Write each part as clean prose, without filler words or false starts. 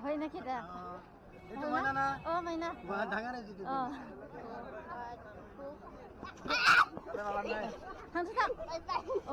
Hay na kita. Itu mana na? Oh, may na. Bahandangan aja itu. Oh. Ada malam na. Hantu tak?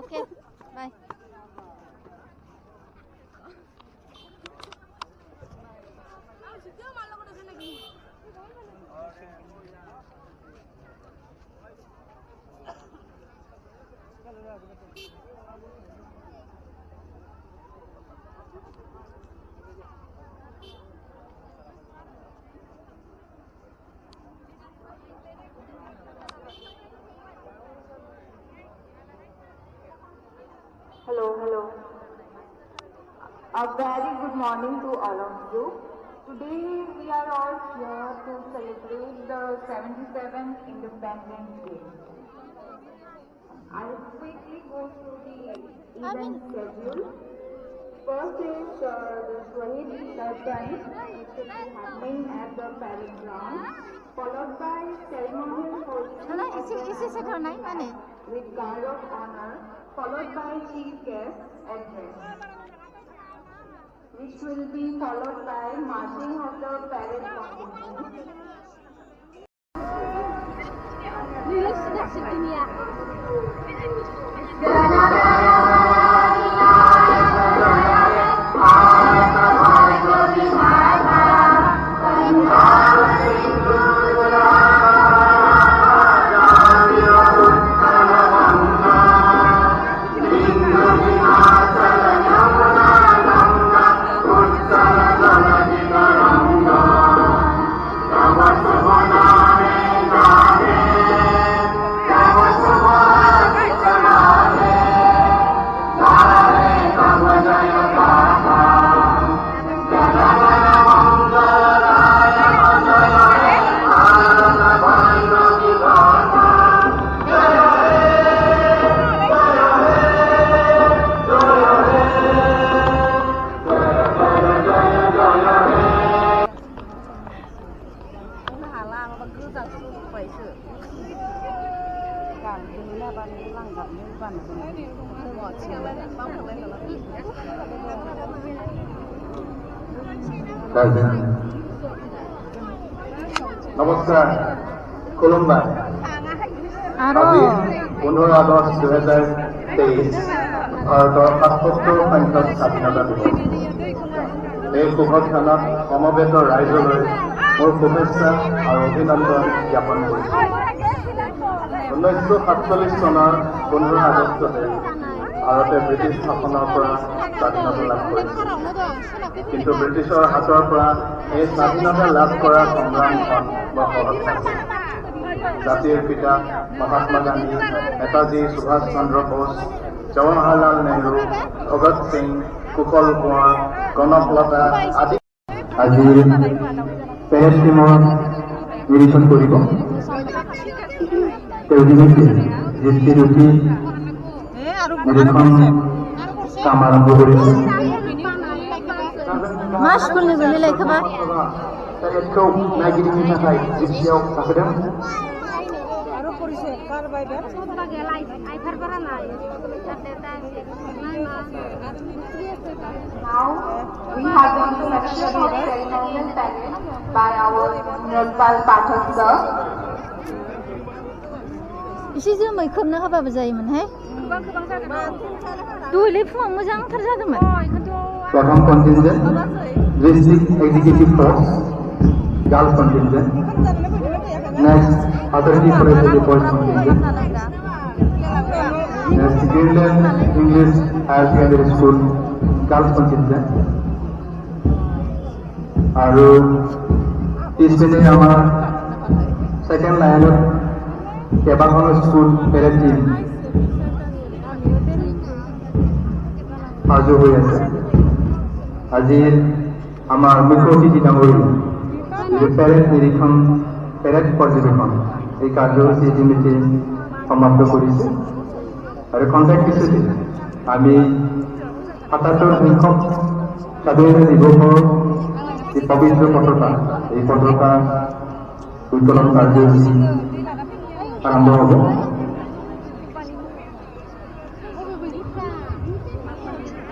Okay. Bye. Hello. A very good morning to all of you. Today we are all here to celebrate the 77th Independence Day. I'll quickly go through the event schedule. First is the Shahid Dance, which will be happening at the parade ground, followed by ceremonial hosting with guard of honor, followed by chief guest address, which will be followed by marching of the parade contingent. নমস্কাৰ খুলুমবাই আজি 15 August 2023 ভাৰতৰ ৭৭ সংখ্যক স্বাধীনতা দিৱস। এই শুভক্ষণত সমবেত ৰাইজলৈ মোৰ শুভেচ্ছা আৰু অভিনন্দন জ্ঞাপন কৰিছোঁ। 1947 চনৰ 15 আগষ্টতে ভাৰতে ব্ৰিটিছ শাসনৰ পৰা স্বাধীনতা লাভ কৰিছিল, কিন্তু ব্ৰিটিছৰ হাতৰ পৰা এই স্বাধীনতা লাভ কৰা সংগ্ৰামখন বৰ সহজ নাছিল। জাতিৰ পিতা মহাত্মা গান্ধী, নেতাজী সুভাষ চন্দ্ৰ বোস, জৱাহৰলাল নেহৰু, ভগত সিং, কুশল কোঁৱৰ, কনকলতা আদি আজিৰ পেৰেড টিমৰ নিৰীক্ষণ কৰিব। তেওঁ ইতিমধ্যে জিপচিত উঠি নিৰীক্ষণ কাম আৰম্ভ কৰিছে। पेरेडखौ नायगिदिंनो थाखाय जिपसियाव गाखोदों। Now we have the introduction of ceremonial parade by our Nepal Pathak sir. एसे जोमै खोबना होबाबो जायोमोनहाय। दहायलाय फुङाव मोजांथार जादोंमोन। प्रथम contingent district executive force girls contingent, next authority for education boys contingent, next Greenland English higher secondary school girls contingent আৰু পিছপিনে আমাৰ সেকেন্ড লাইনত কেইবাখনো স্কুল পেৰেড টিম সাজু হৈ আছে। আজিৰ আমাৰ মুখ্য অতিথি ডাঙৰীয়া পেৰেড নিৰীক্ষণ, পেৰেড পৰ্যবেক্ষণ এই কাৰ্যসূচী ইতিমধ্যে সমাপ্ত কৰিছে আৰু খন্তেক পিছতে আমি ৭৭ সংখ্যক স্বাধীনতা দিৱসৰ এই পবিত্র পতাকা এই পতাকা উত্তোলন কার্যসূচি আরম্ভ হবে।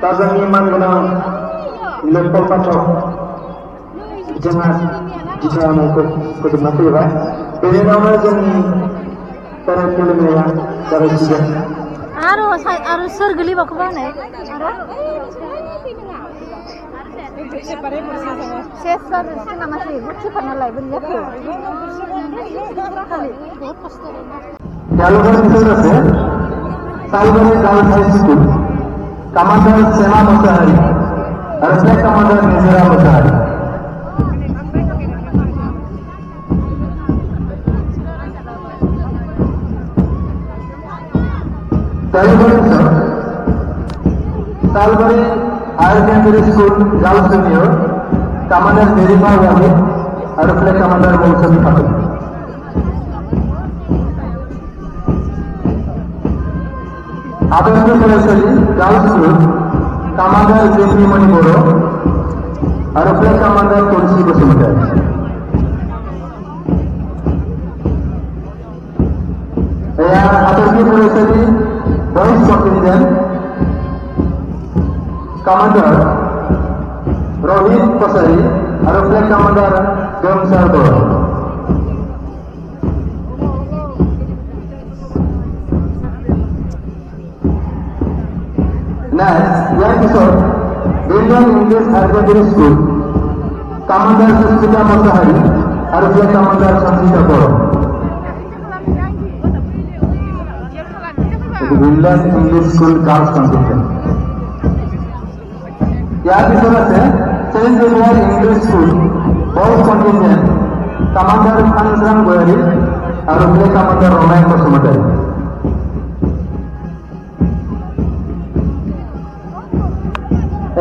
Tazani mangguna lepol patok jangan jika mau ke depan tu ya. Ini nama jadi para filmnya para juga. Aru sergeli bakwan Chef sir nama sih buci karena lain benda tu. Kalau kita sudah Salbari Girls High School, Commander Sema Mutahari, Respect Commander Nizira Mutahari. Salbari Higher Secondary School Girls Junior, Commander Deripa Wahid, Respect Commander Mousabi Khatun. Adarsh Tertiary Girls School, Commander J.P. Manipuro, Respect Commander Tulsi Basumatai. Adarsh Tertiary Boys Contingent, Commander Rohit Pasari, Respect Commander Gamsar Bora. Next, yang episode Indian English Higher Secondary School, Commander Susmita Mutahari, Respect Commander Sanjita Bora. Indian English School Girls Contingent. Yang episode है Saint Xavier English School Boys Contingent, Commander Ansram Goyari, Respect Commander Romain Basumatai.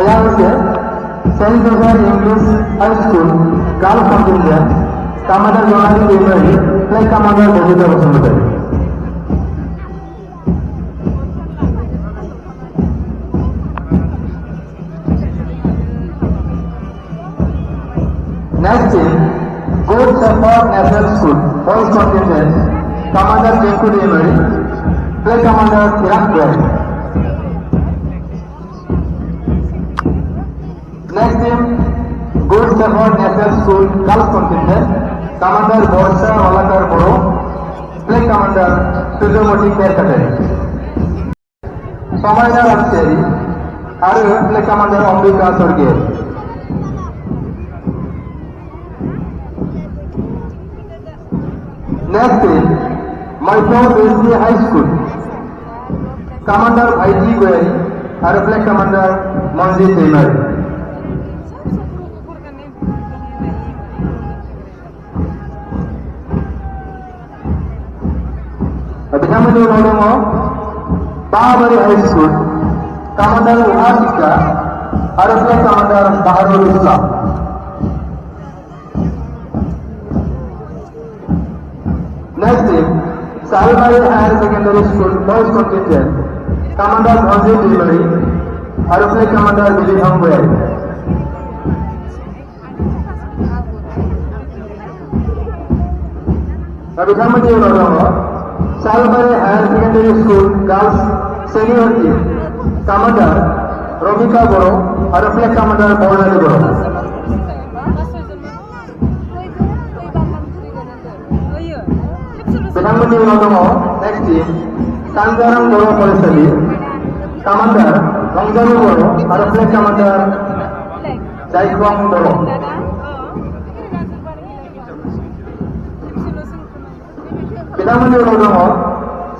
Yang ke Saint Xavier English High School Girls Contingent, Commander Jonathan Goyari, Flag Commander Bobita Basumatai. Next team, Good Shepherd National School Boys Contingent, Commander Jenku Demari, Flag Commander Kiran Goyari. Next team, Good Shepherd National School Girls Contingent, Commander Borsha Walakar Boro, Flag Commander Sujamoti Kerkatari. Somayna Ramcheri, Flag Commander Ambika Sorgir. Next team, Maypur Wesley High School, Commander I.G. Goyari, Flag Commander Manjit Demari. Abhinamani Rodomo, Bahabari High School, Commander Uhasika, Flag Commander Baharul Islam. Next team, Salbari Higher Secondary School Boys Contingent, Commander Bhanji Dilbari, Flag Commander Dilip Goyari. Abhinamani Rodomo, Salbari Higher Secondary School Girls Senior Team, Commander Romika Boro, Flag Commander Bornali Boro. Abhinamani Rodomo, next team, Sanjaram Boro Polisali, Commander Rangjaru Boro, Flag Commander Jaikwang Boro. Abhinamani Rodomo,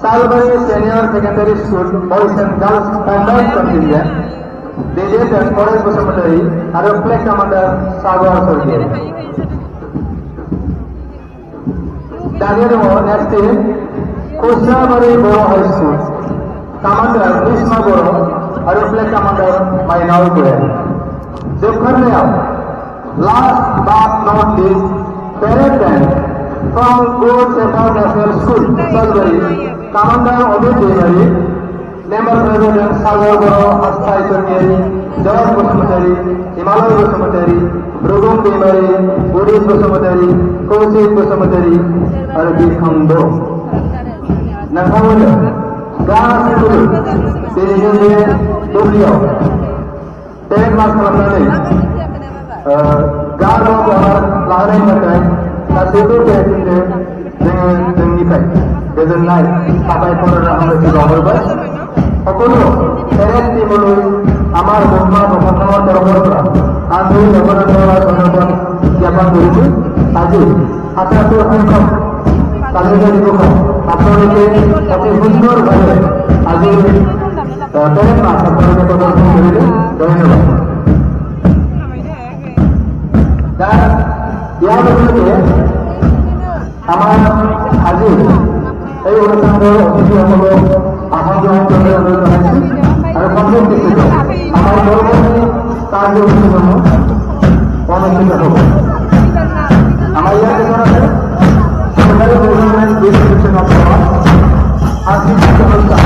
Salbari Senior Secondary School Boys and Girls Combined Contingent, DJ Forest Basumatai, Flag Commander Sagar Sorgir. Daniel next team, Kushabari Boro High School, Commander Nishma Boro, Flag Commander Mainau Goyari. Last but not least, parent band from Good Shepherd National School, Salbari, Commander Obid Demari, Member President Sagar Boro, Asthai Turnieri, Jawad Bosumutari, Himalay Bosumutari, Brugum Bimari, Udit Bosumutari, Kaushik Bosumutari, Arbi Khando. Nangkamunya, gas itu, sehingga Tokyo, Ted Mas Kalamani, gas orang lain berkait, nasibu kehadiran dengan tinggikan, kezenai, sampai korban hamil juga berubah. সকলো parent টিমলৈ আমাৰ বন্ধুৱা প্ৰশাসনৰ তৰফৰ পৰা আন্তৰিক অভিনন্দন ধন্যবাদ জ্ঞাপন কৰিছোঁ। আজি ৭৭ সংখ্যক স্বাধীনতা দিৱসত আপোনালোকে অতি সুন্দৰভাৱে আজি পেৰেড মাৰ্চ আপোনালোকে প্ৰদৰ্শন কৰিলে। ধন্যবাদ। ইয়াৰ লগে আমাৰ আজি এই অনুষ্ঠানৰ অতিথিসকলক আহ্বান গ্ৰহণ কৰিবলৈ অনুৰোধ জনাইছোঁ আৰু সম্পূৰ্ণ আমাৰ পৰৱৰ্তী কাৰ্যসূচীসমূহ অনুষ্ঠিত হ'ব। আমাৰ ইয়াত এখন আছে চৰকাৰী গভৰ্ণমেণ্ট ইনষ্টিটিউশ্যন অফ আৰ্থিক ব্যৱস্থা